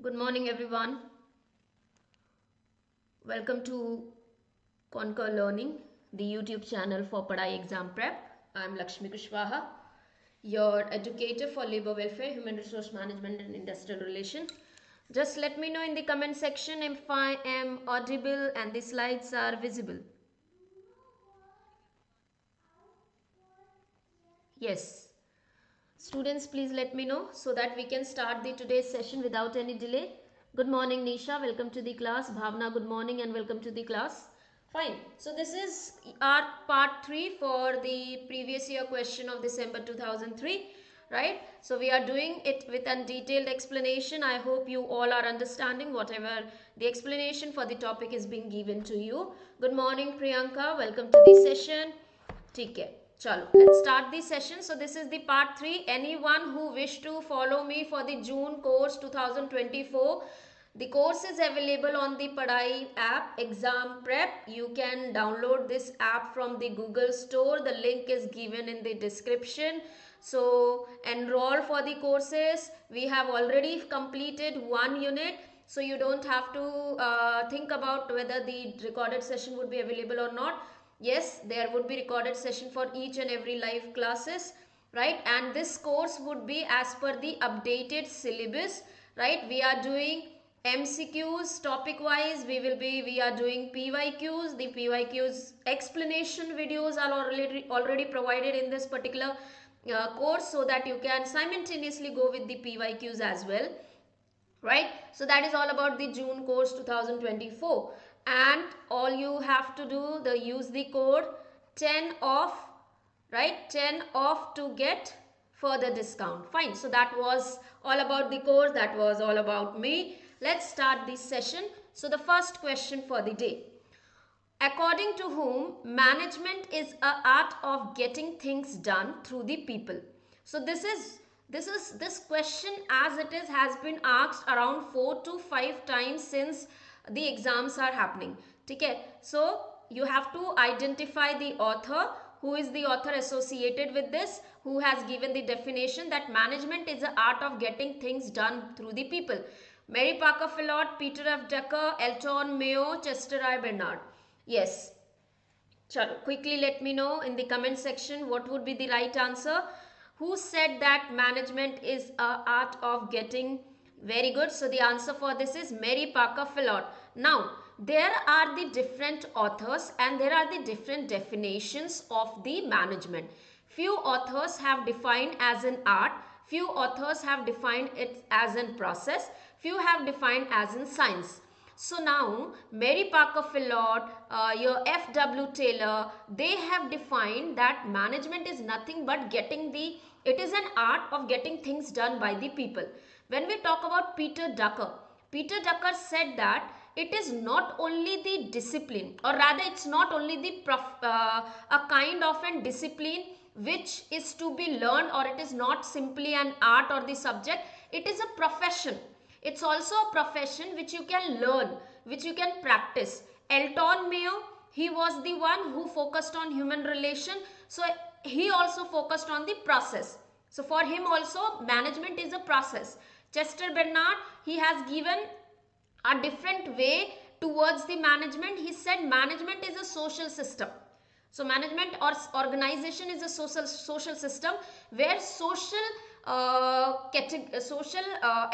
Good morning, everyone. Welcome to Conquer Learning, the YouTube channel for Padai Exam Prep. I'm Lakshmi Kushwaha, your educator for labor welfare, human resource management, and industrial relation. Just let me know in the comment section if I am audible and the slides are visible. Yes. Students, please let me know so that we can start the today's session without any delay. Good morning, Nisha. Welcome to the class. Bhavna, good morning and welcome to the class. Fine. So this is our part 3 for the previous year question of December 2003. Right. So we are doing it with a detailed explanation. I hope you all are understanding whatever the explanation for the topic is being given to you. Good morning, Priyanka. Welcome to the session. ठीक है चलो let's start the session. So this is the part 3. Anyone who wish to follow me for the June course 2024, the course is available on the Padai app Exam Prep. You can download this app from the Google Store. The link is given in the description. So enroll for the courses. We have already completed one unit, so you don't have to think about whether the recorded session would be available or not. Yes, there would be recorded session for each and every live classes, right? And this course would be as per the updated syllabus, right? We are doing MCQs topic wise. We are doing PYQs. The PYQs explanation videos are already provided in this particular course, so that you can simultaneously go with the PYQs as well, right? So that is all about the June course 2024, and all you have to do, the use the code 10 off, right? 10 off to get further discount. Fine. So that was all about the course, that was all about me. Let's start this session. So the first question for the day: according to whom management is a art of getting things done through the people? So this question, as it is, has been asked around 4 to 5 times since the exams are happening. Okay, so you have to identify the author, who is the author associated with this, who has given the definition that management is the art of getting things done through the people. Mary Parker Philott, Peter F. Drucker, Elton Mayo, Chester I. Bernard. Yes. Chalo, quickly let me know in the comment section what would be the right answer. Who said that management is a art of getting? Very good. So the answer for this is Mary Parker Philott. Now, there are the different authors and there are the different definitions of the management. Few authors have defined as an art, few authors have defined it as a process, few have defined as in science. So now Mary Parker Philott, your F.W. Taylor, they have defined that management is nothing but it is an art of getting things done by the people. When we talk about Peter Drucker said that it is not only the discipline, or rather it's not only a kind of a discipline which is to be learned, or it is not simply an art or the subject, it is a profession. It's also a profession which you can learn, which you can practice. Elton Mayo, he was the one who focused on human relation. So he also focused on the process. So for him also management is a process. Chester Bernard, he has given a different way towards the management. He said management is a social system. So management or organization is a social system where social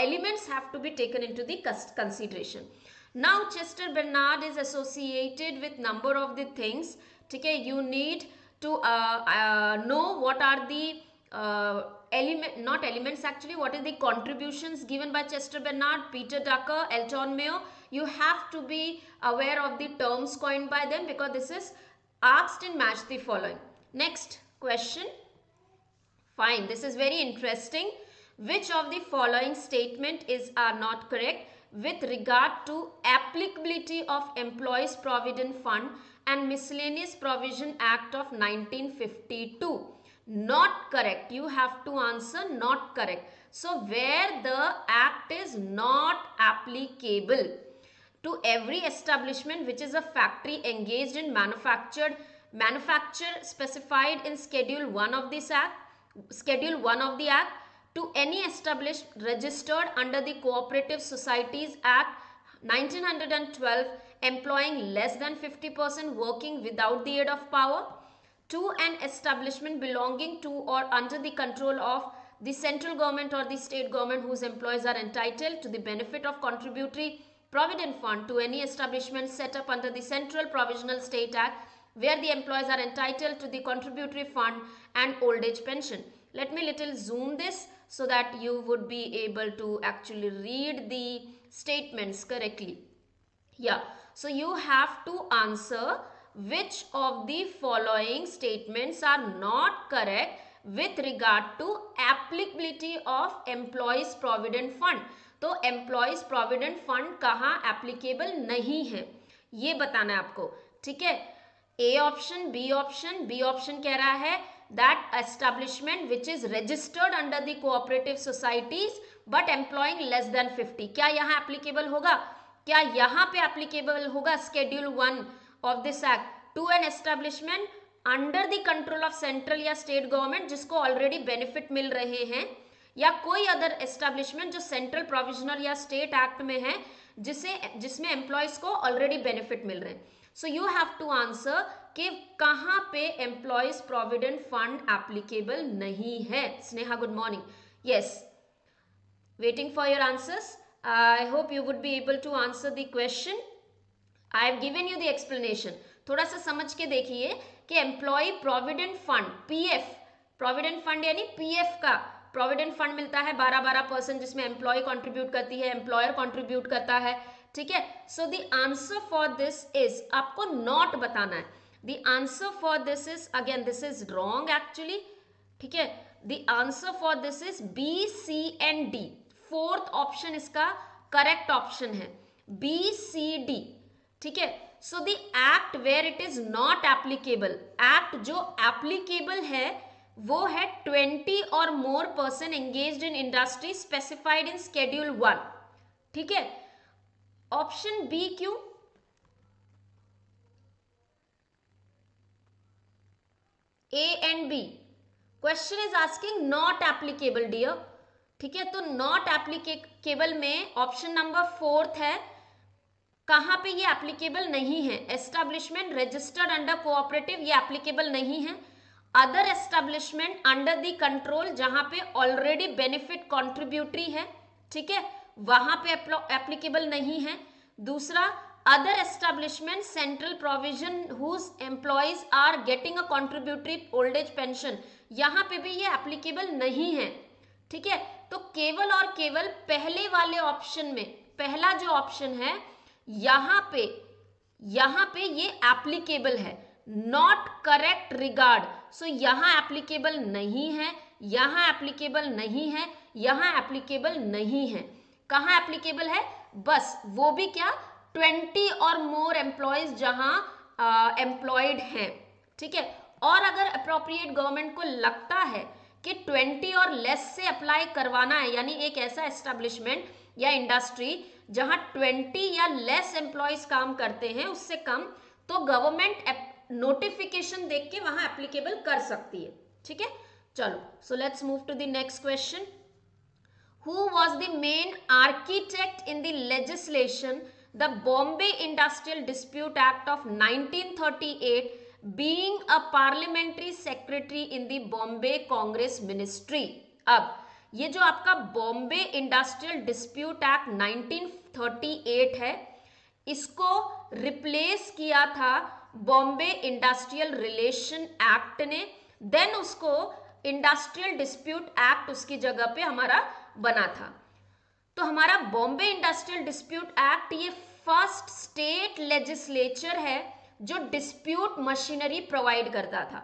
elements have to be taken into the consideration. Now Chester Bernard is associated with number of the things. Okay, you need to know what are the not elements actually, what is the contributions given by Chester Bernard, Peter Drucker, Elton Mayo. You have to be aware of the terms coined by them, because this is asked in match the following. Next question. Fine, this is very interesting. Which of the following statement are not correct with regard to applicability of Employees Provident Fund and Miscellaneous Provision Act of 1952? Not correct. You have to answer not correct. So where the act is not applicable to every establishment which is a factory engaged in manufacture specified in Schedule 1 of this act, Schedule 1 of the act, to any established registered under the Cooperative Societies Act 1912 employing less than 50% working without the aid of power, to an establishment belonging to or under the control of the central government or the state government whose employees are entitled to the benefit of contributory provident fund, to any establishment set up under the Central Provisional State Act where the employees are entitled to the contributory fund and old age pension. Let me little zoom this so that you would be able to actually read the statements correctly. Yeah, so you have to answer which of the following statements are not correct with regard to applicability of employees provident fund. तो employees provident fund कहाँ applicable नहीं है ये बताना है आपको, ठीक है। A option, B option, B option कह रहा है that establishment which is registered under the cooperative societies but employing less than 50, क्या यहाँ एप्लीकेबल होगा? क्या यहाँ पे एप्लीकेबल होगा schedule 1 of this act to an establishment under the control of central या स्टेट गवर्नमेंट जिसको ऑलरेडी बेनिफिट मिल रहे हैं, या कोई अदर एस्टेब्लिशमेंट जो सेंट्रल प्रोविजनल या स्टेट एक्ट में है जिसमें एम्प्लॉयज को ऑलरेडी बेनिफिट मिल रहे हैं। So you have to answer कि कहां पे एम्प्लॉयज प्रोविडेंट फंड एप्लीकेबल नहीं है। Sneha good morning, yes, waiting for your answers. I hope you would be able to answer the question. I have given you the explanation, थोड़ा सा समझ के देखिए कि employ provident fund PF, provident fund यानी PF का प्रोविडेंट फंड मिलता है 12% जिसमें एम्प्लॉय कंट्रीब्यूट करती है, एम्प्लॉयर कंट्रीब्यूट करता है, ठीक है। So the answer for this is, आपको नॉट बताना है, the answer for this is, again this is wrong actually, ठीक है। The answer for this is B, C and D, fourth option इसका करेक्ट ऑप्शन है, बी सी डी, ठीक है। So the act where it is not applicable, act जो applicable है वो है 20 और more person engaged in industry specified in schedule 1, ठीक है। ऑप्शन बी क्यों? A and B, question is asking not applicable dear, ठीक है। तो नॉट एप्लीकेबल में ऑप्शन नंबर 4 है, कहां पे ये एप्लीकेबल नहीं है? एस्टेब्लिशमेंट रजिस्टर्ड अंडर कोऑपरेटिव, ये एप्लीकेबल नहीं है। Other establishment under the control, जहां पे ऑलरेडी बेनिफिट कॉन्ट्रीब्यूटरी है, ठीक है, वहां पे एप्लीकेबल नहीं है। दूसरा, other establishment central provision whose employees are getting a contributory old age pension, यहां पे भी ये एप्लीकेबल नहीं है, ठीक है। तो केवल और केवल पहले वाले ऑप्शन में, पहला जो ऑप्शन है यहां पे ये एप्लीकेबल है, नॉट करेक्ट रिगार्ड। सो यहां एप्लीकेबल नहीं है, यहां एप्लीकेबल नहीं है, यहां एप्लीकेबल नहीं है। कहां एप्लीकेबल है? बस वो भी क्या, 20 और मोर एम्प्लॉयज जहां एम्प्लॉयड हैं, ठीक है। और अगर अप्रोप्रिएट गवर्नमेंट को लगता है कि 20 और लेस से अप्लाई करवाना है, यानी एक ऐसा एस्टेब्लिशमेंट या इंडस्ट्री जहां 20 या लेस एम्प्लॉयज काम करते हैं, उससे कम, तो गवर्नमेंट नोटिफिकेशन देख के वहां एप्लीकेबल कर सकती है, ठीक है। चलो, so let's move to the next question. Who was the main architect in the legislation the Bombay industrial dispute act of 1938 being a parliamentary secretary in the Bombay Congress ministry? अब ये जो आपका बॉम्बे इंडस्ट्रियल डिस्प्यूट एक्ट 1938 है, इसको रिप्लेस किया था Bombay industrial relation act ने, then उसको इंडस्ट्रियल डिस्प्यूट एक्ट उसकी जगह पे हमारा बना था। तो हमारा बॉम्बे इंडस्ट्रियल डिस्प्यूट एक्ट ये फर्स्ट स्टेट लेजिस्लेचर है जो डिस्प्यूट मशीनरी प्रोवाइड करता था।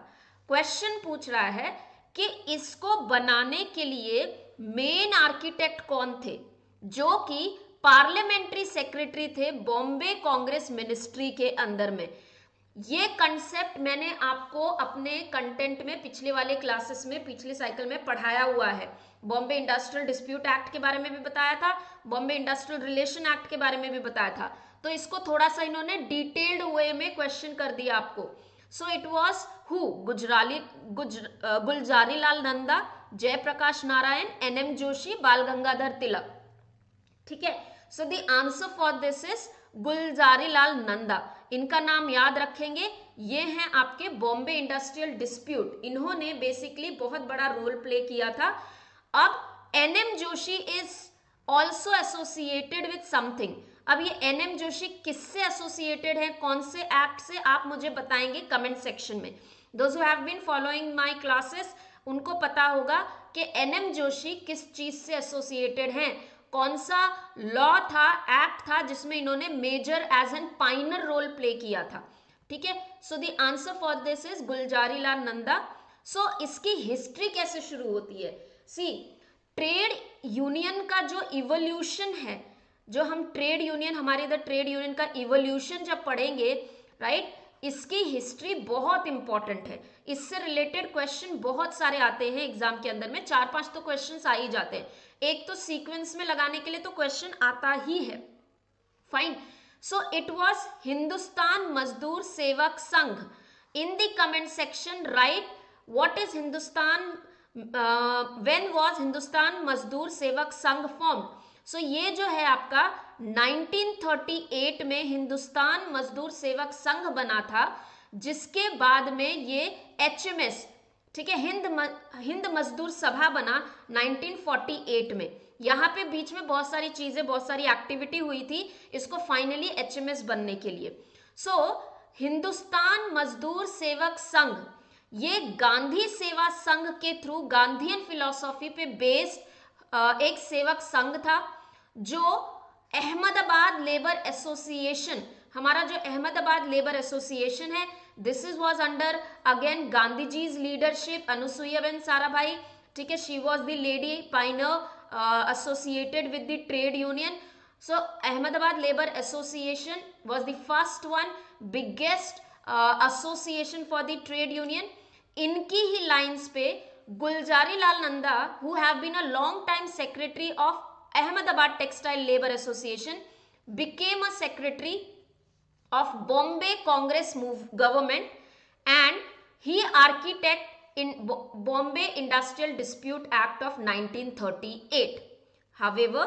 क्वेश्चन पूछ रहा है कि इसको बनाने के लिए मेन आर्किटेक्ट कौन थे, जो कि पार्लियामेंट्री सेक्रेटरी थे बॉम्बे कांग्रेस मिनिस्ट्री के अंदर में। ये कंसेप्ट मैंने आपको अपने कंटेंट में पिछले वाले क्लासेस में, पिछले साइकिल में पढ़ाया हुआ है। बॉम्बे इंडस्ट्रियल डिस्प्यूट एक्ट के बारे में भी बताया था, बॉम्बे इंडस्ट्रियल रिलेशन एक्ट के बारे में भी बताया था। तो इसको थोड़ा सा इन्होंने डिटेल्ड वे में क्वेश्चन कर दिया आपको। So it was who? Gulzari Lal Nanda, Jayaprakash Narayan, NM Joshi, Bal Gangadhar Tilak. ठीक है, so the answer for this is Gulzari Lal Nanda. इनका नाम याद रखेंगे, ये हैं आपके बॉम्बे इंडस्ट्रियल डिस्प्यूट, इन्होंने बेसिकली बहुत बड़ा रोल प्ले किया था। अब NM Joshi is also associated with something. अब ये एनएम जोशी किससे एसोसिएटेड है, कौन से एक्ट से, आप मुझे बताएंगे कमेंट सेक्शन में। Those who have been following my classes उनको पता होगा कि एनएम जोशी किस चीज से एसोसिएटेड हैं, कौन सा लॉ था, एक्ट था जिसमें इन्होंने major as an pioneer role play किया था। ठीक है, so the answer for this is Gulzari Lal Nanda. So इसकी हिस्ट्री कैसे शुरू होती है? सी, ट्रेड यूनियन का जो इवोल्यूशन है, जो हम ट्रेड यूनियन, हमारे इधर ट्रेड यूनियन का इवोल्यूशन जब पढ़ेंगे, राइट, इसकी हिस्ट्री बहुत इंपॉर्टेंट है। इससे रिलेटेड क्वेश्चन बहुत सारे आते हैं एग्जाम के अंदर में, 4-5 तो क्वेश्चंस आ ही जाते हैं, एक तो सीक्वेंस में लगाने के लिए तो क्वेश्चन आता ही है। Fine, so it was Hindustan मजदूर सेवक संघ। इन the comment section right what is Hindustan, when was Hindustan मजदूर सेवक संघ फॉर्म्ड। सो ये जो है आपका 1938 में हिंदुस्तान मजदूर सेवक संघ बना था, जिसके बाद में ये HMS, ठीक है, हिंद मजदूर सभा बना 1948 में। यहाँ पे बीच में बहुत सारी चीजें, बहुत सारी एक्टिविटी हुई थी इसको फाइनली HMS बनने के लिए। सो हिंदुस्तान मजदूर सेवक संघ ये गांधी सेवा संघ के थ्रू गांधीयन फिलॉसफी पे बेस्ड एक सेवक संघ था, जो अहमदाबाद लेबर एसोसिएशन, हमारा जो अहमदाबाद लेबर एसोसिएशन है, this is was under again Gandhi जीज लीडरशिप, अनुसुईयाबेन साराभाई। ठीक है, she was the lady pioneer associated with the trade union. So Ahmedabad labour association was the first one, biggest association for the trade union. इनकी ही lines पे Gulzari Lal Nanda, who have been a long time secretary of Ahmedabad Textile Labor Association, became a secretary of Bombay Congress government, and he architect in Bombay Industrial Dispute Act of 1938. However,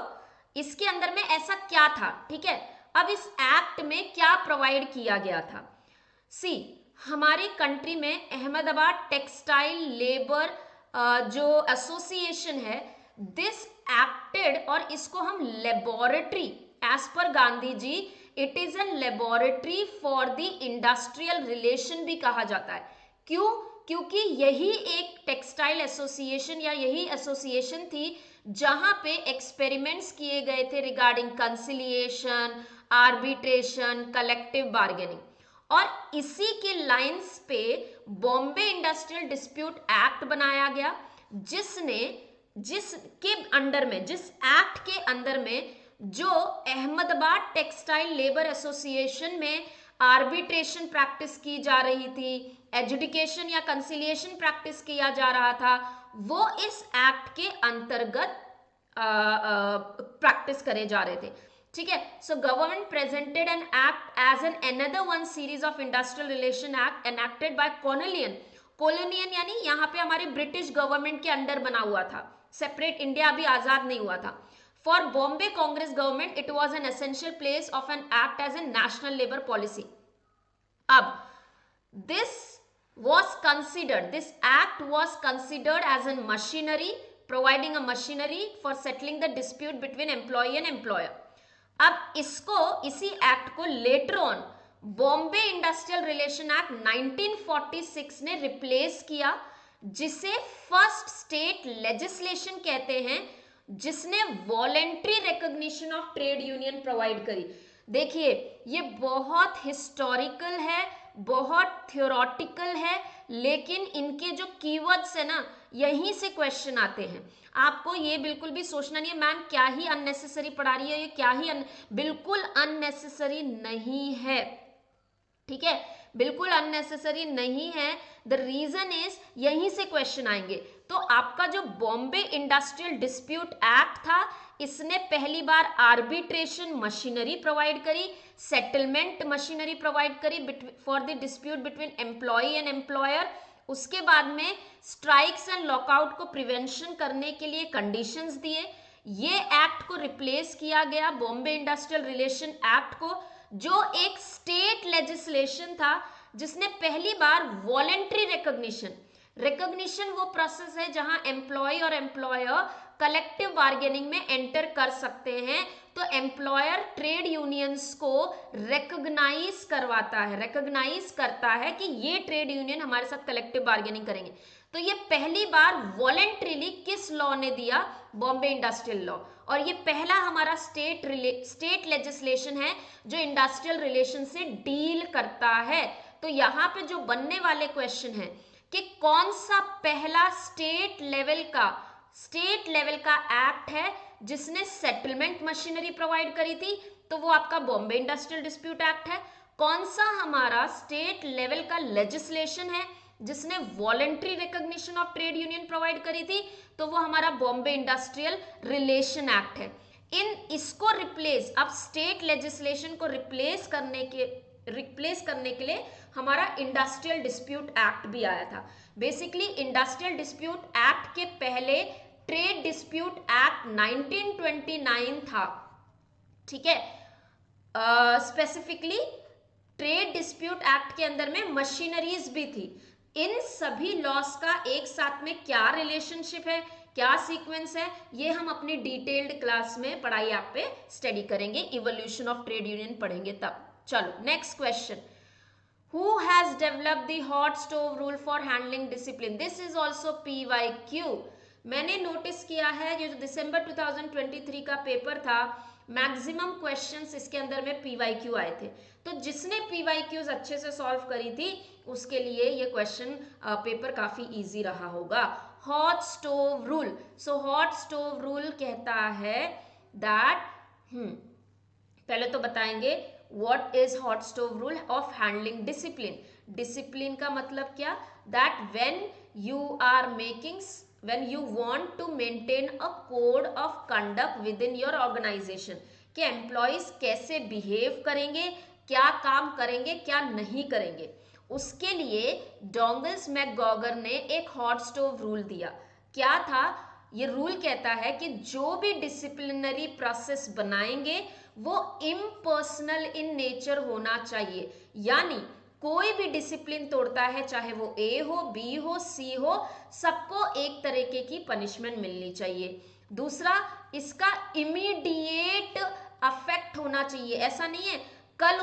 इसके अंदर में ऐसा क्या था? ठीक है, अब इस एक्ट में क्या प्रोवाइड किया गया था? सी, हमारी कंट्री में अहमदाबाद टेक्सटाइल लेबर जो एसोसिएशन है, दिस एक्टेड, और इसको हम laboratory, as per Gandhi ji it is an laboratory for the industrial relation भी कहा जाता है। क्यों? क्योंकि यही एक टेक्सटाइल एसोसिएशन या यही एसोसिएशन थी जहां पे एक्सपेरिमेंट्स किए गए थे regarding conciliation, arbitration, collective bargaining, और इसी के लाइंस पे बॉम्बे इंडस्ट्रियल डिस्प्यूट एक्ट बनाया गया, जिसके अंडर में, जिस एक्ट के अंदर में जो अहमदाबाद टेक्सटाइल लेबर एसोसिएशन में आर्बिट्रेशन प्रैक्टिस की जा रही थी, एजुडिकेशन या कंसिलिएशन प्रैक्टिस किया जा रहा था, वो इस एक्ट के अंतर्गत प्रैक्टिस करे जा रहे थे। ठीक है, so government presented an act as an another one series of industrial relation act enacted by colonial. Colonial यानी यहाँ पे हमारे ब्रिटिश गवर्नमेंट के अंडर बना हुआ था, सेपरेट इंडिया अभी आजाद नहीं हुआ था। For Bombay Congress government it was an essential place of an act as a national labour policy. अब this act was considered as a machinery, providing a machinery for settling the dispute between employee and employer. अब इसको, इसी act को later on Bombay industrial relation act 1946 ने replace किया, जिसे first state legislation कहते हैं, जिसने voluntary recognition of trade union provide करी। देखिए, ये बहुत हिस्टोरिकल है, बहुत थ्योरेटिकल है, लेकिन इनके जो कीवर्ड्स है ना, यहीं से क्वेश्चन आते हैं। आपको ये बिल्कुल भी सोचना नहीं है मैम क्या ही अननेसेसरी पढ़ा रही है, ये क्या ही बिल्कुल अननेसेसरी नहीं है। ठीक है, बिल्कुल अननेसेसरी नहीं है। द रीजन इज यहीं से क्वेश्चन आएंगे। तो आपका जो बॉम्बे इंडस्ट्रियल डिस्प्यूट एक्ट था, इसने पहली बार आर्बिट्रेशन मशीनरी प्रोवाइड करी, सेटलमेंट मशीनरी प्रोवाइड करी for the dispute between employ and employer. उसके बाद में स्ट्राइक्स एंड लॉकआउट को प्रिवेंशन करने के लिए कंडीशंस दिए। ये एक्ट को रिप्लेस किया गया बॉम्बे इंडस्ट्रियल रिलेशन एक्ट को, जो एक स्टेट लेजिस्लेशन था जिसने पहली बार वॉलेंट्री रिकॉग्निशन वो प्रोसेस है जहां एम्प्लॉय और एम्प्लॉयर कलेक्टिव बार्गेनिंग में एंटर कर सकते हैं। तो एम्प्लॉयर ट्रेड यूनियंस को रिकॉग्नाइज करता है कि ये ट्रेड यूनियन हमारे साथ कलेक्टिव बार्गेनिंग करेंगे। तो ये पहली बार वॉलेंट्रीली किस लॉ ने दिया? Bombay industrial law. और ये पहला हमारा स्टेट लेजिस्लेशन है जो इंडस्ट्रियल रिलेशन से डील करता है। तो यहाँ पे जो बनने वाले क्वेश्चन है कि कौन सा पहला स्टेट लेवल का एक्ट है जिसने सेटलमेंट मशीनरी प्रोवाइड करी थी, तो वो आपका बॉम्बे इंडस्ट्रियल डिस्प्यूट एक्ट है। कौन सा हमारा स्टेट लेवल का लेजिस्लेशन है जिसने voluntary recognition of trade union provide करी थी, तो वो हमारा बॉम्बे इंडस्ट्रियल रिलेशन एक्ट है। इसको रिप्लेस, अब स्टेट लेजिस्लेशन को रिप्लेस करने के लिए हमारा इंडस्ट्रियल डिस्प्यूट एक्ट भी आया था। बेसिकली इंडस्ट्रियल डिस्प्यूट एक्ट के पहले ट्रेड डिस्प्यूट एक्ट 1929 था, ठीक है। स्पेसिफिकली ट्रेड डिस्प्यूट एक्ट के अंदर में मशीनरीज भी थी। इन सभी लॉस का एक साथ में क्या रिलेशनशिप है, क्या सीक्वेंस है, ये हम अपनी डिटेल्ड क्लास में पढ़ाई आप पे स्टडी करेंगे, इवोल्यूशन ऑफ ट्रेड यूनियन पढ़ेंगे तब। चलो next question, who has developed the hot stove rule for handling discipline? This is also PYQ। मैंने नोटिस किया है ये जो दिसंबर 2023 का पेपर था, मैक्सिमम क्वेश्चंस इसके अंदर में PYQ आए थे। तो जिसने PYQs अच्छे से सॉल्व करी थी उसके लिए ये क्वेश्चन पेपर काफी इजी रहा होगा। Hot stove rule, so hot stove rule कहता है दैट पहले तो बताएंगे what is hot stove rule of handling discipline. Discipline का मतलब क्या? That when you want to maintain a code of conduct within your organization, कि एम्प्लॉइज कैसे बिहेव करेंगे, क्या काम करेंगे, क्या नहीं करेंगे, उसके लिए डोंगल्स मैकगॉगर ने एक हॉट स्टोव रूल दिया। क्या था ये रूल? कहता है कि जो भी डिसिप्लिनरी प्रोसेस बनाएंगे वो इम्पर्सनल इन नेचर होना चाहिए, यानी कोई भी डिसिप्लिन तोड़ता है, चाहे वो A हो, B हो, C हो, सबको एक तरीके की पनिशमेंट मिलनी चाहिए। दूसरा, इसका इमीडिएट अफेक्ट होना चाहिए। ऐसा नहीं है कल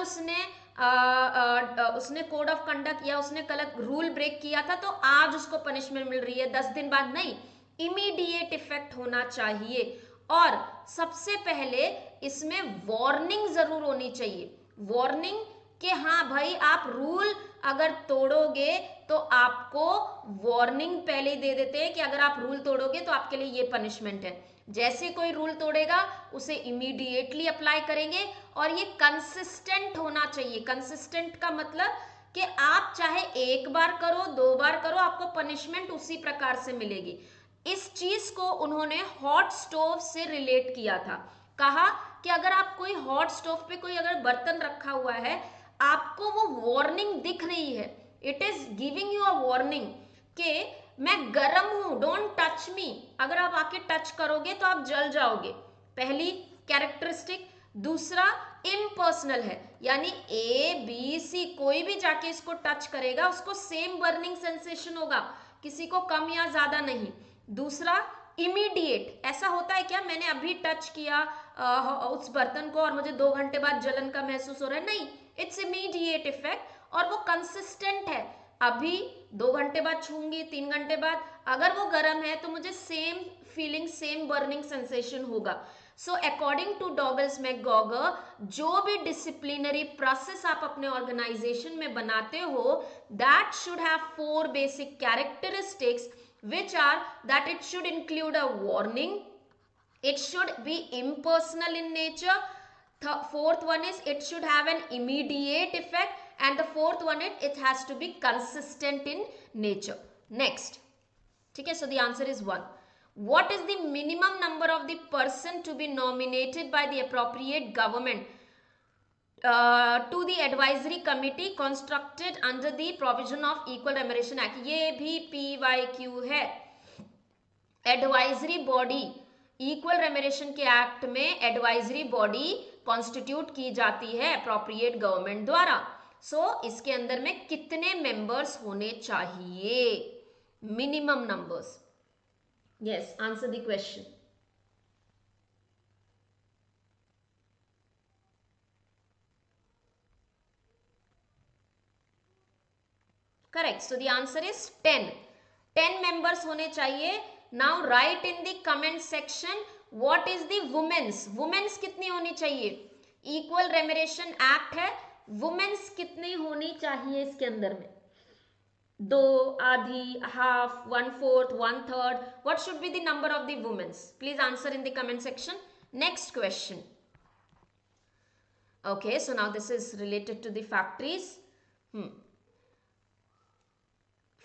उसने कोड ऑफ कंडक्ट या उसने कल रूल ब्रेक किया था तो आज उसको पनिशमेंट मिल रही है 10 दिन बाद, नहीं, इमीडिएट इफेक्ट होना चाहिए। और सबसे पहले इसमें वार्निंग जरूर होनी चाहिए, वार्निंग कि हाँ भाई आप रूल अगर तोड़ोगे तो आपको वार्निंग पहले ही दे देते हैं कि अगर आप रूल तोड़ोगे तो आपके लिए ये पनिशमेंट है। जैसे कोई रूल तोड़ेगा उसे इमीडिएटली अप्लाई करेंगे। और ये कंसिस्टेंट होना चाहिए। कंसिस्टेंट का मतलब कि आप चाहे एक बार करो, 2 बार करो, आपको पनिशमेंट उसी प्रकार से मिलेगी। इस चीज को उन्होंने हॉट स्टोव से रिलेट किया था। कहा कि अगर आप कोई हॉट स्टोव पे कोई अगर बर्तन रखा हुआ है, आपको वो वार्निंग दिख रही है, it is giving you a warning कि मैं गरम हूं, डोंट टच मी। अगर आप आके टच करोगे तो आप जल जाओगे, पहली कैरेक्टरिस्टिक। दूसरा, इम्पर्सनल है, यानी ABC कोई भी जाके इसको टच करेगा उसको सेम बर्निंग सेंसेशन होगा, किसी को कम या ज्यादा नहीं। दूसरा, इमीडिएट। ऐसा होता है क्या मैंने अभी टच किया उस बर्तन को और मुझे 2 घंटे बाद जलन का महसूस हो रहा है? नहीं, इट्स इमीडिएट इफेक्ट। और वो कंसिस्टेंट है, अभी 2 घंटे बाद छूंगी, 3 घंटे बाद, अगर वो गर्म है तो मुझे same feeling, same burning sensation होगा। सो अकॉर्डिंग टू डॉगल्स मैकगॉगर, जो भी डिसिप्लिनरी प्रोसेस आप अपने ऑर्गेनाइजेशन में बनाते हो, that should have 4 basic characteristics, which are that it should include a warning, it should be impersonal in nature, fourth one is it should have an immediate effect, and the fourth one it has to be consistent in nature. Next, ठीक है, so the answer is 1. What is the minimum number of the person to be nominated by the appropriate government to the advisory committee constructed under the provision of Equal Remuneration Act? ये भी PYQ है. Advisory body equal remuneration के act में advisory body constitute की जाती है appropriate government द्वारा. सो इसके अंदर में कितने मेंबर्स होने चाहिए? Minimum numbers. Yes, answer the question. Correct. So the answer is 10. 10 members होने चाहिए. Now write in the comment section what is the women's. Women's कितनी होनी चाहिए? इक्वल रेम्यूनरेशन एक्ट है, वुमेन्स कितनी होनी चाहिए इसके अंदर में? 2, आधी, half, 1/4, 1/3. What should be the number of the women's? Please answer in the comment section. Next question. Okay, so now this is related to the factories.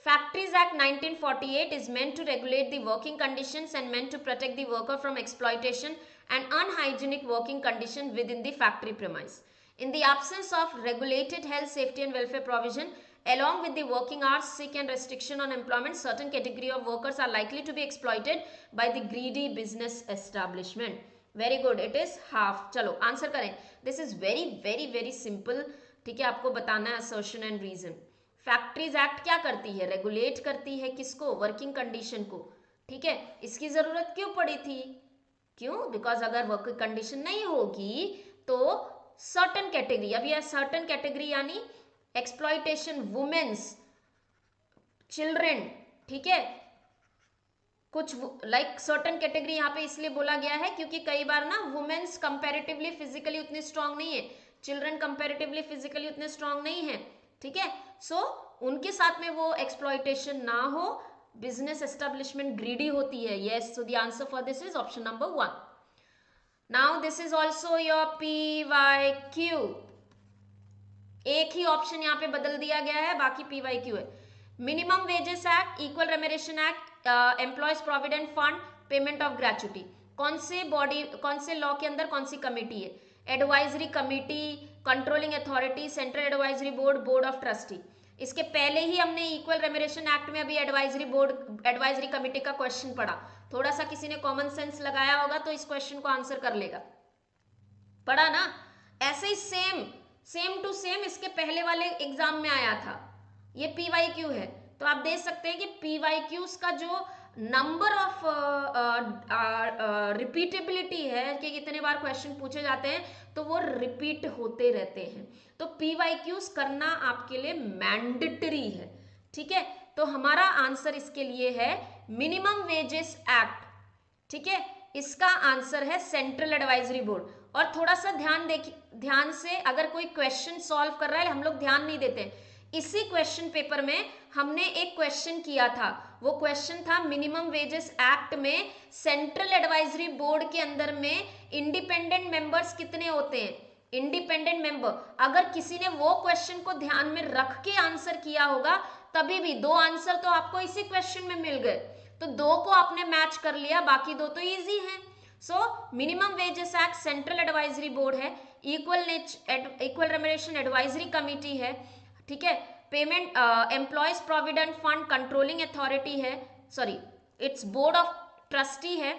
Factories Act 1948 is meant to regulate the working conditions and meant to protect the worker from exploitation and unhygienic working condition within the factory premise. In the absence of regulated health, safety and welfare provision, along with the working hours, sick and restriction on employment, certain category of workers are likely to be exploited by the greedy business establishment. Very good, it is half. चलो answer करें. This is very very very simple. ठीक है, आपको बताना है assertion and reason. Factories act क्या करती है? रेगुलेट करती है किसको? वर्किंग कंडीशन को. ठीक है, इसकी जरूरत क्यों पड़ी थी? क्यों? बिकॉज अगर वर्किंग कंडीशन नहीं होगी तो सर्टन कैटेगरी, अब यह सर्टन कैटेगरी यानी एक्सप्लॉयटेशन, वुमेन्स, चिल्ड्रेन, ठीक है, कुछ लाइक सर्टन कैटेगरी यहाँ पे इसलिए बोला गया है क्योंकि कई बार ना वुमेन्स कंपैरेटिवली फिजिकली उतनी स्ट्रांग नहीं है, चिल्ड्रन कंपैरेटिवली फिजिकली उतने स्ट्रांग नहीं है. ठीक है, सो उनके साथ में वो एक्सप्लॉयटेशन ना हो, बिजनेस एस्टेब्लिशमेंट ग्रीडी होती है. Yes, so the answer for this is option number 1. Now this is also your PYQ. एक ही ऑप्शन यहाँ पे बदल दिया गया है, बाकी PYQ है. Minimum wages act, equal remuneration act, employees provident fund, payment of gratuity. कौन से बॉडी, कौन से लॉ के अंदर कौन सी कमेटी है? Advisory committee, controlling authority, central advisory board, board of trustee. इसके पहले ही हमने इक्वल रेम्यूनरेशन एक्ट में अभी एडवाइजरी बोर्ड, एडवाइजरी कमेटी का क्वेश्चन पढ़ा. थोड़ा सा किसी ने कॉमन सेंस लगाया होगा तो इस क्वेश्चन को आंसर कर लेगा. पढ़ा ना? ऐसे ही सेम टू सेम इसके पहले वाले एग्जाम में आया था. ये PYQ है, तो आप देख सकते हैं कि PYQs का जो नंबर ऑफ रिपीटेबिलिटी है कि कितने बार क्वेश्चन पूछे जाते हैं, तो वो रिपीट होते रहते हैं. तो PYQs करना आपके लिए मैंडेटरी है. ठीक है, तो हमारा आंसर इसके लिए है मिनिमम वेजेस एक्ट. ठीक है, इसका आंसर है सेंट्रल एडवाइजरी बोर्ड. और थोड़ा सा ध्यान से अगर कोई क्वेश्चन सॉल्व कर रहा है, हम लोग ध्यान नहीं देते. इसी क्वेश्चन पेपर में हमने एक क्वेश्चन किया था, वो क्वेश्चन था मिनिमम वेजेस एक्ट में सेंट्रल एडवाइजरी बोर्ड के अंदर में इंडिपेंडेंट मेंबर्स कितने होते हैं? Independent member. अगर किसी ने वो क्वेश्चन को ध्यान में रख के आंसर किया होगा, तभी भी 2 आंसर तो आपको इसी क्वेश्चन में मिल गए. तो 2 को आपने मैच कर लिया, बाकी 2 तो इजी हैं. So minimum wages act central advisory board है, इक्वल रेम्यूनरेशन एडवाइजरी कमिटी है. ठीक है, payment employees provident fund controlling authority है, sorry it's board of trustee है.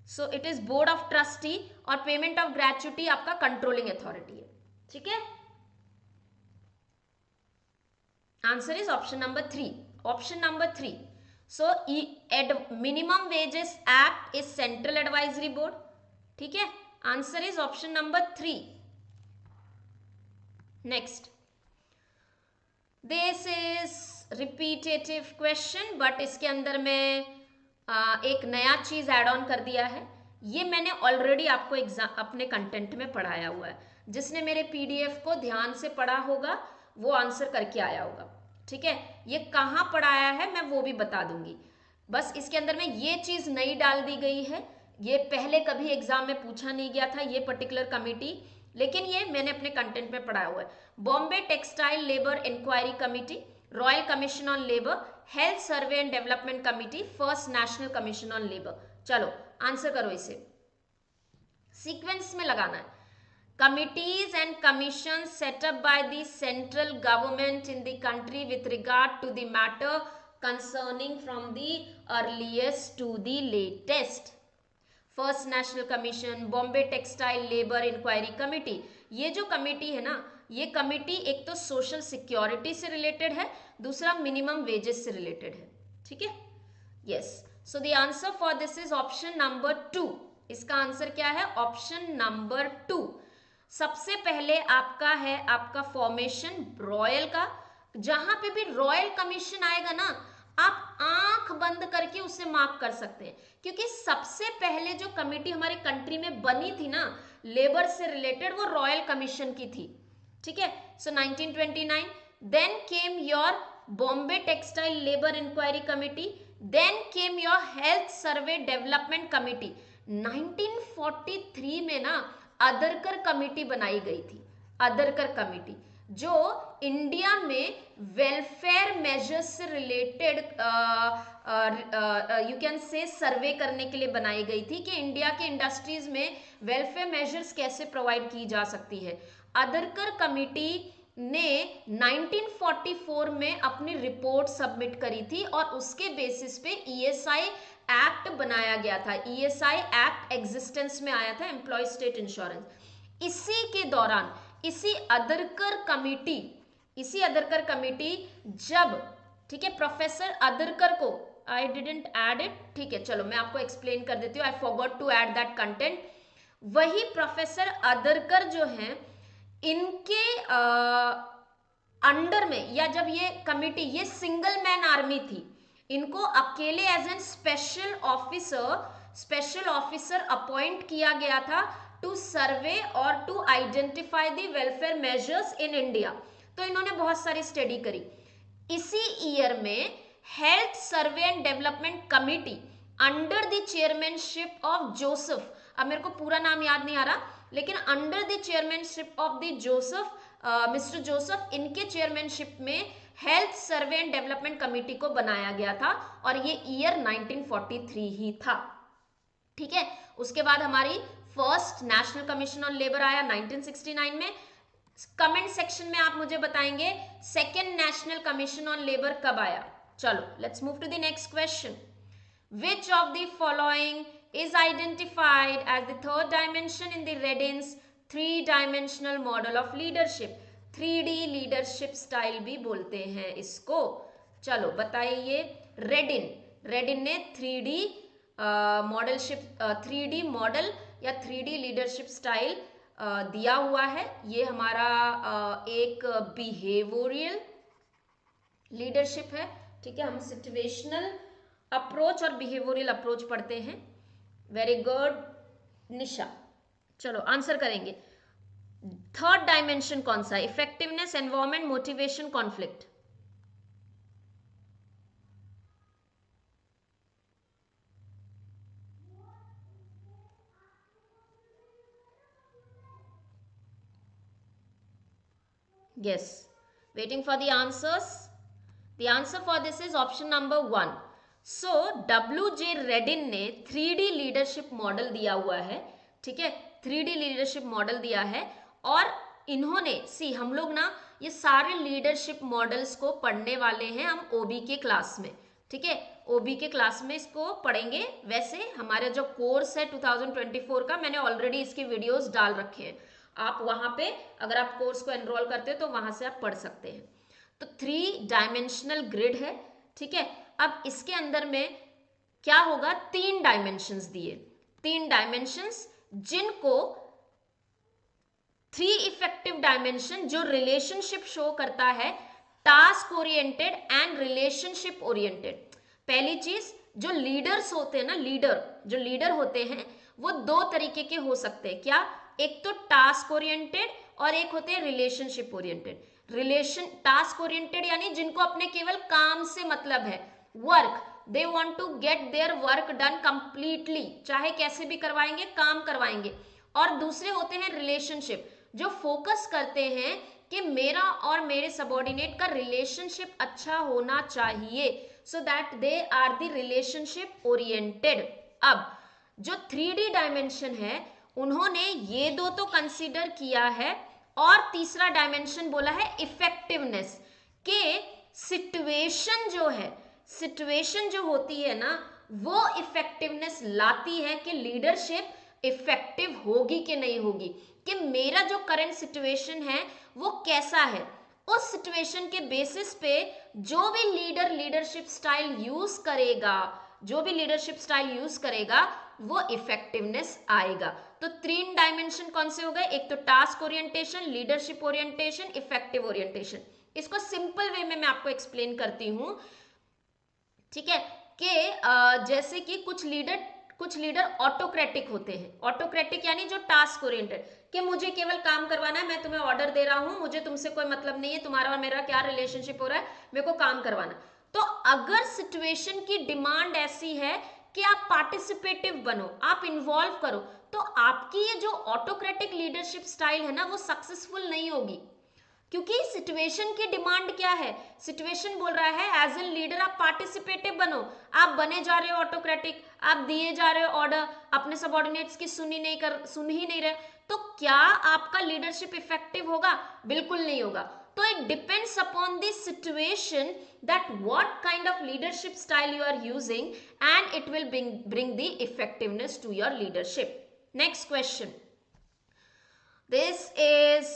So it is board of trustee, और पेमेंट ऑफ ग्रेच्युटी आपका controlling authority है. ठीक है, answer is option number 3. Option number 3. So minimum wages act is central advisory board. ठीक है, answer is option number 3. Next, this is repetitive question, but इसके अंदर में एक नया चीज ऐड ऑन कर दिया है. ये मैंने ऑलरेडी आपको एग्जाम अपने कंटेंट में पढ़ाया हुआ है. जिसने मेरे PDF को ध्यान से पढ़ा होगा वो आंसर करके आया होगा. ठीक है, ये कहाँ पढ़ाया है मैं वो भी बता दूंगी. बस इसके अंदर में ये चीज नई डाल दी गई है, ये पहले कभी एग्जाम में पूछा नहीं गया था. ये पर्टिकुलर कमेटी लेकिन ये मैंने अपने कंटेंट में पढ़ा हुआ है। Bombay textile labour inquiry committee, royal commission on labour, health survey and development committee, first national commission on labour. चलो आंसर करो, इसे सीक्वेंस में लगाना है। Committees and commissions set up by the central government in the country with regard to the matter concerning from the earliest to the latest. First national commission, Bombay textile labour inquiry committee, ये जो committee है ना, ये committee एक तो social security से related है, दूसरा मिनिमम वेजेस से रिलेटेड है। ठीक है, yes. So the answer for this is option number 2। इसका आंसर क्या है? Option number 2। सबसे पहले आपका है आपका फॉर्मेशन रॉयल का। जहां पे भी रॉयल कमीशन आएगा ना, आप आंख बंद करके उसे मार्क कर सकते हैं, क्योंकि सबसे पहले जो कमेटी हमारे कंट्री में बनी थी ना लेबर से रिलेटेड, वो रॉयल कमीशन की थी। ठीक है, so 1929। Then came your Bombay textile labour inquiry committee, then came your health survey development committee. 1943 में ना अदरकर कमेटी बनाई गई थी। अदरकर कमेटी जो इंडिया में वेलफेयर मेजर्स से related you can say survey करने के लिए बनाई गई थी कि इंडिया के इंडस्ट्रीज में वेलफेयर मेजर्स कैसे प्रोवाइड की जा सकती है। अदरकर कमेटी ने 1944 में अपनी रिपोर्ट सबमिट करी थी और उसके बेसिस पे ईएसआई एक्ट बनाया गया था। ईएसआई एक्ट एग्जिस्टेंस में आया था, एम्प्लॉय स्टेट इंश्योरेंस। इसी के दौरान इसी अदरकर कमेटी जब, ठीक है, प्रोफेसर अदरकर को, आई डिडंट ऐड इट, ठीक है, चलो मैं आपको एक्सप्लेन कर देती हूँ, I forgot to add that content. वही प्रोफेसर अदरकर जो हैं, इनके अंडर में, या जब ये कमेटी, ये सिंगल मैन आर्मी थी, इनको अकेले as an special officer appoint किया गया था टू सर्वे और to identify the welfare measures in India. तो इन्होंने बहुत सारी स्टडी करी। इसी ईयर में health survey and development committee under the chairmanship of Joseph, अब मेरे को पूरा नाम याद नहीं आ रहा, लेकिन under the chairmanship of the Joseph, mister Joseph, इनके चेयरमैनशिप में health survey and development committee को बनाया गया था और ये ईयर 1943 ही था। ठीक है, उसके बाद हमारी first national commission on labour आया 1969 में। कमेंट सेक्शन में आप मुझे बताएंगे second national commission on labour कब आया। चलो let's move to the next question. Which of the following is identified as the third dimension in the Redin's three-dimensional model of leadership? 3D leadership style भी बोलते हैं इसको। चलो बताइए, रेडिन ने 3D मॉडलशिप, 3D मॉडल या 3D लीडरशिप स्टाइल दिया हुआ है। ये हमारा एक बिहेवियरल लीडरशिप है। ठीक है, हम सिचुएशनल अप्रोच और बिहेवियरल अप्रोच पढ़ते हैं। वेरी गुड निशा। चलो आंसर करेंगे। थर्ड डायमेंशन कौन सा? Effectiveness, environment, motivation, conflict. yes, waiting for the answers. The answer for this is option number 1. So WJ रेडिन ने 3D लीडरशिप मॉडल दिया हुआ है। ठीक है, 3D लीडरशिप मॉडल दिया है और इन्होंने हम लोग ना ये सारे लीडरशिप मॉडल्स को पढ़ने वाले हैं हम ओबी के क्लास में। ठीक है, ओबी के क्लास में इसको पढ़ेंगे। वैसे हमारा जो कोर्स है 2024 का, मैंने ऑलरेडी इसके वीडियोस डाल रखे हैं। आप वहां पे अगर आप कोर्स को एनरोल करते हो तो वहां से आप पढ़ सकते हैं। तो 3 डायमेंशनल ग्रिड है। ठीक है, अब इसके अंदर में क्या होगा, 3 डायमेंशंस दिए, 3 डायमेंशंस जिनको 3 इफेक्टिव डायमेंशन जो रिलेशनशिप शो करता है, task oriented and relationship oriented. पहली चीज, जो लीडर्स होते हैं ना, जो लीडर होते हैं वो 2 तरीके के हो सकते हैं। क्या? एक तो टास्क ओरिएंटेड और एक होते हैं रिलेशनशिप ओरिएंटेड। टास्क ओरिएंटेड यानी जिनको अपने केवल काम से मतलब है, work, they want to get their work done completely, चाहे कैसे भी करवाएंगे, काम करवाएंगे। और दूसरे होते हैं रिलेशनशिप, जो फोकस करते हैं कि मेरा और मेरे सबॉर्डिनेट का रिलेशनशिप अच्छा होना चाहिए, so that they are the relationship oriented. अब जो 3D डायमेंशन है उन्होंने ये दो तो कंसीडर किया है, और तीसरा डायमेंशन बोला है इफेक्टिवनेस, के सिचुएशन जो है, सिचुएशन जो होती है ना वो इफेक्टिवनेस लाती है कि लीडरशिप इफेक्टिव होगी कि नहीं होगी, कि मेरा जो करंट सिचुएशन है वो कैसा है। उस सिचुएशन के बेसिस पे जो भी लीडर लीडरशिप स्टाइल यूज करेगा, जो भी लीडरशिप स्टाइल यूज करेगा वो इफेक्टिवनेस आएगा। तो 3 डायमेंशन कौन से हो गए, एक तो task orientation, leadership orientation, effective orientation. इसको सिंपल वे में मैं आपको एक्सप्लेन करती हूं, ठीक है, कि जैसे कि कुछ लीडर ऑटोक्रेटिक होते हैं। ऑटोक्रेटिक यानी जो टास्क ओरिएंटेड, कि मुझे केवल काम करवाना है, मैं तुम्हें ऑर्डर दे रहा हूं, मुझे तुमसे कोई मतलब नहीं है, तुम्हारा और मेरा क्या रिलेशनशिप हो रहा है, मेरे को काम करवाना। तो अगर सिचुएशन की डिमांड ऐसी है कि आप पार्टिसिपेटिव बनो, आप इन्वॉल्व करो, तो आपकी ये जो ऑटोक्रेटिक लीडरशिप स्टाइल है ना वो सक्सेसफुल नहीं होगी। क्योंकि सिचुएशन की डिमांड क्या है, सिचुएशन बोल रहा है एज एन लीडर आप पार्टिसिपेटिव बनो, आप बने जा रहे हो ऑटोक्रेटिक, आप दिए जा रहे हो ऑर्डर, अपने सबऑर्डिनेट्स की सुन ही नहीं रहे, तो क्या आपका लीडरशिप इफेक्टिव होगा, बिल्कुल नहीं होगा। तो it depends upon the situation that what kind of leadership style you are using, and it will bring the effectiveness to your leadership. Next question. This is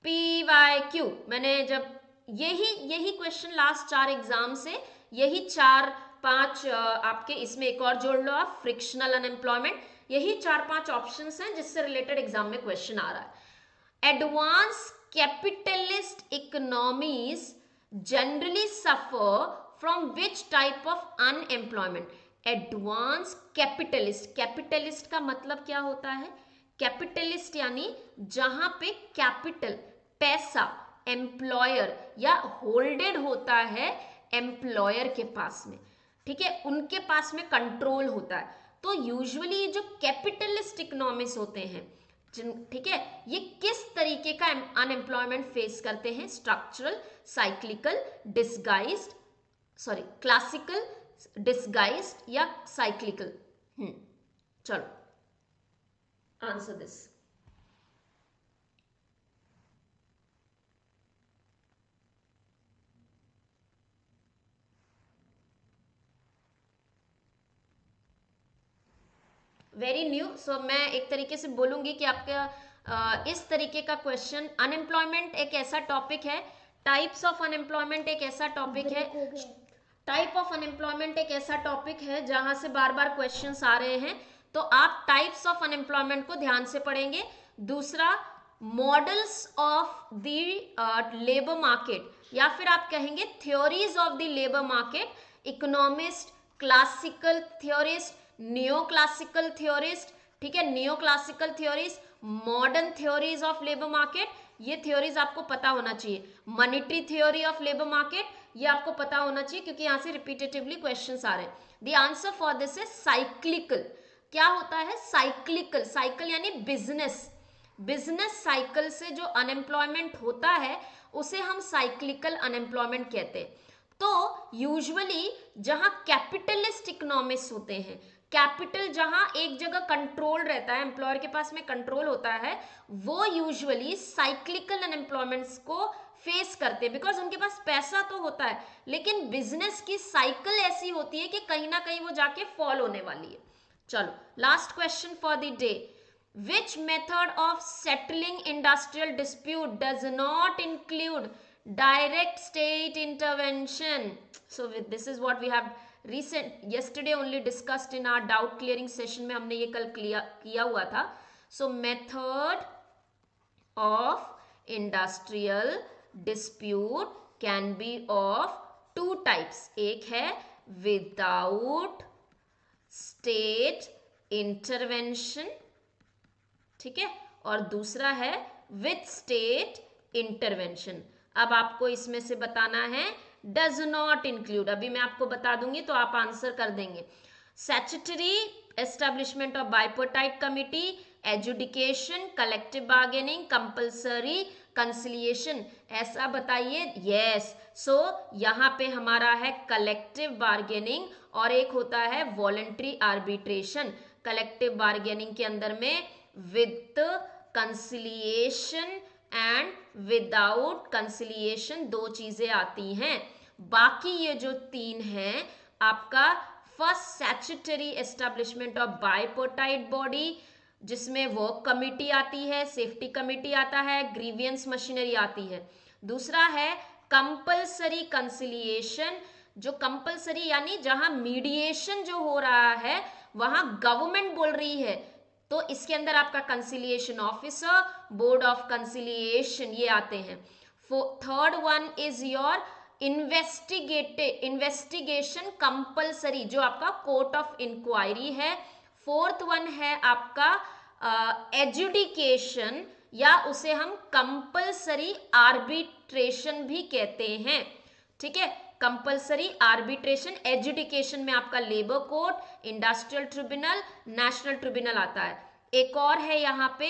PYQ। मैंने जब यही क्वेश्चन लास्ट 4 एग्जाम से, यही 4-5 आपके इसमें एक और जोड़ लो आप, फ्रिक्शनल अनएम्प्लॉयमेंट, यही 4-5 ऑप्शंस हैं जिससे रिलेटेड एग्जाम में क्वेश्चन आ रहा है। Advance capitalist economies generally suffer from which type of unemployment. Advance capitalist, capitalist का मतलब क्या होता है, कैपिटलिस्ट यानी जहां पे कैपिटल पैसा एम्प्लॉयर या होल्डेड होता है एम्प्लॉयर के पास में, ठीक है, उनके पास में कंट्रोल होता है। तो यूजुअली जो कैपिटलिस्ट इकोनॉमिक्स होते हैं, ठीक है, ये किस तरीके का अनएम्प्लॉयमेंट फेस करते हैं, structural, cyclical, disguised, sorry classical, disguised या साइक्लिकल। चलो आंसर दिस। वेरी न्यू, सो मैं एक तरीके से बोलूंगी कि आपका इस तरीके का क्वेश्चन, अनएम्प्लॉयमेंट एक ऐसा टॉपिक है, टाइप्स ऑफ अनएम्प्लॉयमेंट एक ऐसा टॉपिक है, टाइप ऑफ अनएम्प्लॉयमेंट एक ऐसा टॉपिक है जहां से बार बार क्वेश्चंस आ रहे हैं, तो आप टाइप्स ऑफ अनएम्प्लॉयमेंट को ध्यान से पढ़ेंगे। दूसरा, models of the labour market, या फिर आप कहेंगे theories of the labour market, economist, classical theorist, neo classical theorist, ठीक है, neo classical theories, modern theories of labour market, ये थ्योरीज आपको पता होना चाहिए। Monetary theory of labour market, ये आपको पता होना चाहिए क्योंकि यहां से रिपीटेटिवली क्वेश्चंस आ रहे हैं। The answer for this is cyclical. क्या होता है साइक्लिकल, साइकिल यानी बिजनेस, बिजनेस साइकिल से जो अनएम्प्लॉयमेंट होता है उसे हम साइक्लिकल अनएम्प्लॉयमेंट कहते हैं। तो यूजुअली जहां कैपिटलिस्ट इकोनॉमिक्स होते हैं, कैपिटल जहां एक जगह कंट्रोल रहता है, एम्प्लॉयर के पास में कंट्रोल होता है, वो यूजुअली साइक्लिकल अनएम्प्लॉयमेंट्स को फेस करते हैं, बिकॉज उनके पास पैसा तो होता है लेकिन बिजनेस की साइकिल ऐसी होती है कि कहीं ना कहीं वो जाके फॉल होने वाली है। चलो last question for the day, which method of settling industrial dispute does not include direct state intervention? So this is what we have yesterday only discussed in our doubt clearing session में हमने ये कल किया हुआ था। So method of industrial dispute can be of 2 types, एक है without state intervention, ठीक है, और दूसरा है विथ स्टेट इंटरवेंशन। अब आपको इसमें से बताना है डज नॉट इंक्लूड, अभी मैं आपको बता दूंगी तो आप आंसर कर देंगे। Statutory establishment of bipartite committee, adjudication, collective bargaining, compulsory conciliation, ऐसा बताइए। यस, सो यहाँ पे हमारा है कलेक्टिव बार्गेनिंग और एक होता है वॉलंटरी आर्बिट्रेशन। कलेक्टिव बार्गेनिंग के अंदर में with conciliation and without conciliation दो चीजें आती हैं। बाकी ये जो तीन हैं आपका first statutory establishment of bipartite body, जिसमें वर्क कमिटी आती है, सेफ्टी कमिटी आता है, ग्रीवियंस मशीनरी आती है। दूसरा है कंपल्सरी कंसिलिएशन, जो कंपल्सरी यानी जहां मीडिएशन जो हो रहा है वहां गवर्नमेंट बोल रही है, तो इसके अंदर आपका conciliation officer, board of conciliation ये आते हैं। Third one is your investigation compulsory, जो आपका कोर्ट ऑफ इंक्वायरी है। फोर्थ वन है आपका एजुडिकेशन या उसे हम कंपल्सरी आर्बिट्रेशन भी कहते हैं। ठीक है, कंपल्सरी आर्बिट्रेशन, एजुडिकेशन में आपका labour court, industrial tribunal, national tribunal आता है। एक और है यहाँ पे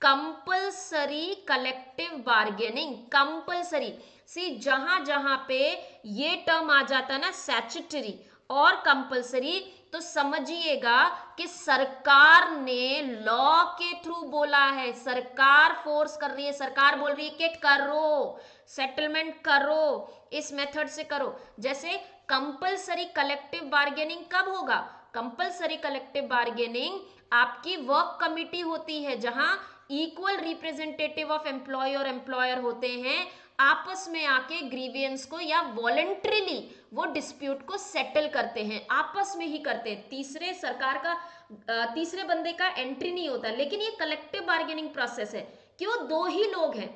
कंपल्सरी कलेक्टिव बार्गेनिंग। कंपल्सरी सी जहां जहां पे ये टर्म आ जाता है ना स्टैट्यूटरी और कंपल्सरी, तो समझिएगा कि सरकार ने लॉ के थ्रू बोला है, सरकार फोर्स कर रही है, सरकार बोल रही है कि करो, सेटलमेंट करो, इस मेथड से करो। जैसे कंपल्सरी कलेक्टिव बार्गेनिंग कब होगा? कंपल्सरी कलेक्टिव बार्गेनिंग आपकी वर्क कमिटी होती है जहां इक्वल रिप्रेजेंटेटिव ऑफ एम्प्लॉय और एम्प्लॉयर होते हैं, आपस में आके ग्रीवियंस को या वॉलंटरीली वो डिस्प्यूट को सेटल करते हैं, आपस में ही करते हैं। तीसरे सरकार का तीसरे बंदे का एंट्री नहीं होता, लेकिन ये कलेक्टिव बार्गेनिंग प्रोसेस है कि वो दो ही लोग हैं।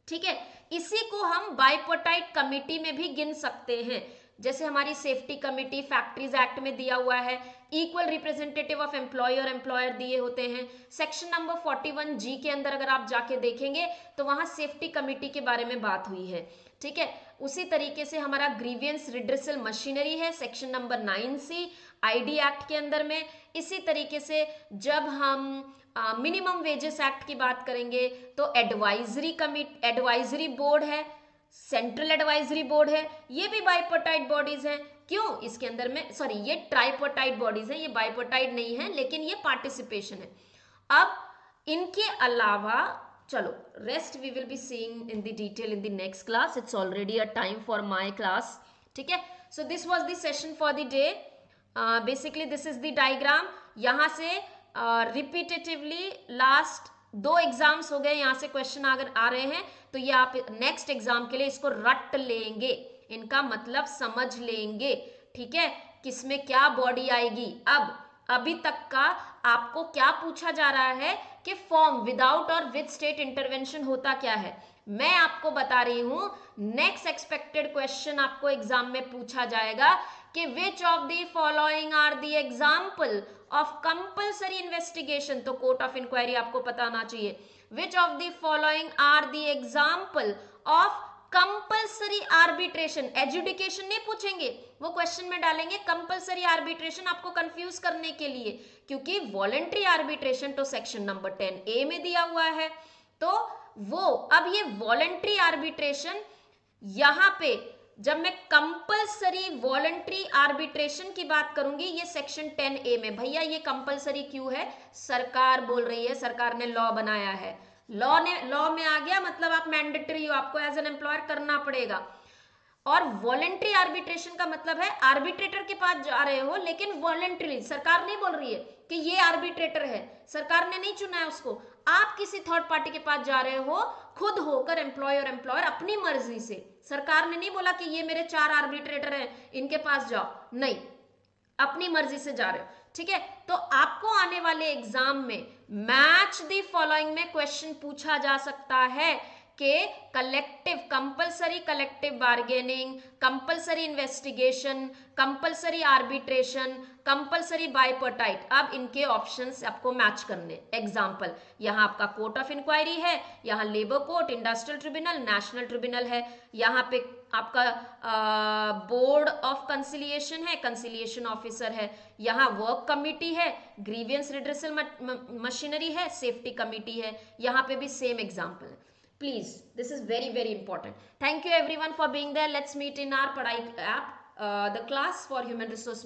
ठीक है, इसी को हम बाइपोटाइट कमिटी में भी गिन सकते हैं। जैसे हमारी सेफ्टी कमिटी फैक्ट्रीज एक्ट में दिया हुआ है, इक्वल रिप्रेजेंटेटिव ऑफ एम्प्लॉय और एम्प्लॉयर दिए होते हैं। सेक्शन नंबर 41G के अंदर अगर आप जाके देखेंगे तो वहां सेफ्टी कमिटी के बारे में बात हुई है। ठीक है, उसी तरीके से हमारा ग्रीवियंस रिड्रेसल मशीनरी है section number 9C ID act के अंदर में। इसी तरीके से जब हम मिनिमम वेजेस एक्ट की बात करेंगे तो एडवाइजरी बोर्ड है, सेंट्रल एडवाइजरी बोर्ड है, ये भी बाइपोटाइट बॉडीज हैं। क्यों? इसके अंदर में ये ट्राइपोटाइट बॉडीज हैं, ये बाइपोटाइट नहीं है, लेकिन ये पार्टिसिपेशन है। अब इनके अलावा चलो rest we will be seeing in the detail in the next class, it's already a time for my class. ठीक है, so this was the session for the day. Basically this is the diagram. यहाँ से repetitively last 2 exams हो गए, यहाँ से question अगर आ रहे हैं तो ये आप नेक्स्ट एग्जाम के लिए इसको रट लेंगे, इनका मतलब समझ लेंगे। ठीक है, किसमें क्या बॉडी आएगी। अब अभी तक का आपको क्या पूछा जा रहा है कि फॉर्म विदाउट और विद स्टेट इंटरवेंशन होता क्या है, मैं आपको बता रही हूं। नेक्स्ट एक्सपेक्टेड क्वेश्चन आपको एग्जाम में पूछा जाएगा कि which of the following are the example of compulsory investigation, तो कोर्ट ऑफ इंक्वायरी आपको पता होना चाहिए। Which of the following are the example of compulsory arbitration, adjudication नहीं पूछेंगे, वो क्वेश्चन में डालेंगे कंपल्सरी आर्बिट्रेशन आपको कंफ्यूज करने के लिए, क्योंकि वॉलंटरी आर्बिट्रेशन तो सेक्शन नंबर 10A में दिया हुआ है। तो वो अब ये वॉलंटरी आर्बिट्रेशन, यहां पे जब मैं कंपल्सरी वॉलंटरी आर्बिट्रेशन की बात करूंगी ये सेक्शन 10A में, भैया ये कंपल्सरी क्यों है? सरकार बोल रही है, सरकार ने लॉ बनाया है, लॉ में आ गया मतलब आप मैंडेटरी हो, आपको एज एन एम्प्लॉयर करना पड़ेगा। और वॉलंटरी आर्बिट्रेशन का मतलब है आर्बिट्रेटर के पास जा रहे हो लेकिन वॉलंटरी, सरकार नहीं बोल रही है कि ये आर्बिट्रेटर है, सरकार ने नहीं चुना है उसको, आप किसी थर्ड पार्टी के पास जा रहे हो खुद होकर, एम्प्लॉय और एम्प्लॉयर अपनी मर्जी से, सरकार ने नहीं बोला कि ये मेरे 4 आर्बिट्रेटर हैं इनके पास जाओ, नहीं, अपनी मर्जी से जा रहे हो। ठीक है, तो आपको आने वाले एग्जाम में मैच द फॉलोइंग में क्वेश्चन पूछा जा सकता है कि collective compulsory collective bargaining, compulsory investigation, compulsory arbitration, compulsory bipartite, अब इनके ऑप्शंस आपको मैच करने। एग्जांपल, यहाँ आपका कोर्ट ऑफ इंक्वायरी है, यहाँ labour court, industrial tribunal, national tribunal है, यहाँ पे आपका बोर्ड ऑफ कंसिलिएशन है, कंसिलिएशन ऑफिसर है, यहाँ वर्क कमिटी है, ग्रीवियंस रिड्रेसल मशीनरी है, सेफ्टी कमिटी है, यहाँ पे भी सेम एग्जाम्पल है. Please, this is very very important. Thank you everyone for being there. Let's meet in our padhai app, the class for human resource management.